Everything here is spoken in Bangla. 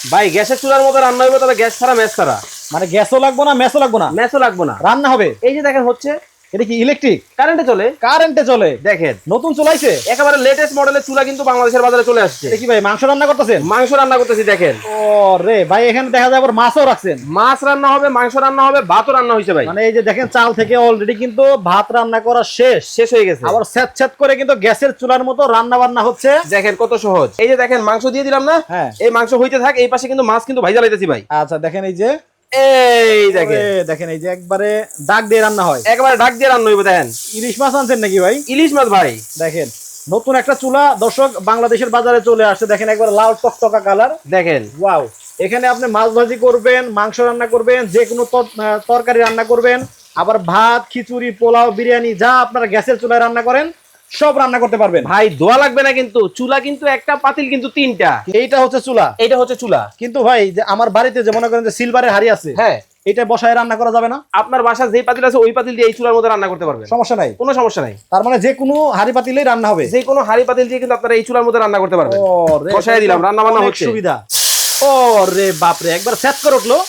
ভাই গ্যাসের চুলার মতো রান্না হবে, তবে গ্যাস ছাড়া ম্যাচ ছাড়া। মানে গ্যাসও লাগবো না, ম্যাচও লাগবো না, ম্যাচও লাগবে না, রান্না হবে। এই যে দেখেন হচ্ছে, এটা কি ইলেকট্রিক? কারেন্টে চলে। কারেন্টে চলে, দেখেন নতুন চলাইছে। একেবারে লেটেস্ট মডেলের চুলা কিন্তু বাংলাদেশের বাজারে চলে আসছে। দেখি ভাই মাংস রান্না করতেছেন? মাংস রান্না করতেছি দেখেন। ও রে ভাই, এখানে দেখা যায় আবার মাছও রাখছেন। মাছ রান্না হবে, মাংস রান্না হবে, ভাতও রান্না হয়েছে ভাই। মানে এই যে দেখেন চাল থেকে অলরেডি কিন্তু ভাত রান্না করা শেষ শেষ হয়ে গেছে, আবার স্যাঁত করে কিন্তু গ্যাসের চুলার মতো রান্না বান্না হচ্ছে। দেখেন কত সহজ। এই যে দেখেন মাংস দিয়ে দিলাম না, হ্যাঁ এই মাংস হইতে থাক, এই পাশে কিন্তু মাছ কিন্তু ভাইজা লাইতেছি ভাই। আচ্ছা দেখেন এই যে, এই দেখেন দেখেন এই যে একবারে ডাক দিয়ে রান্না হয়। একেবারে ডাক দিয়ে রান্না হইবে। দেখেন ইলিশ মাছ আনছেন নাকি ভাই? ইলিশ মাছ ভাই। দেখেন নতুন একটা চুলা দর্শক বাংলাদেশের বাজারে চলে আসছে। দেখেন একবার লাল টকটকা কালার। দেখেন ওয়াও, এখানে আপনি মাছ ভাজি করবেন, মাংস রান্না করবেন, যে কোনো তরকারি রান্না করবেন, আবার ভাত, খিচুড়ি, পোলাও, বিরিয়ানি যা আপনারা গ্যাসের চুলায় রান্না করেন সব রান্না করতে পারবেন ভাই। দোয়া লাগবে না কিন্তু, চুলা কিন্তু একটা, পাতিল কিন্তু তিনটা। এইটা হচ্ছে চুলা, এটা হচ্ছে চুলা। কিন্তু ভাই যে আমার বাড়িতে যে মনে করেন যে সিলভারের হাড়ি আছে, হ্যাঁ, এটা বসায় রান্না করা যাবে না? আপনার বাসা যে পাতিল আছে ওই পাতিল দিয়ে এই চুলার মধ্যে রান্না করতে পারবেন, সমস্যা নাই, কোনো সমস্যা নাই। তার মানে যে কোনো হাড়ি পাতিলেই রান্না হবে? যে কোনো হাড়ি পাতিল দিয়ে কিন্তু আপনারা এই চুলার মধ্যে রান্না করতে পারবেন। ও রে, বসায় দিলাম, রান্না বান্না অনেক হচ্ছে। সুবিধা। ও রে বাপরে, একবার সেট করে উঠলো।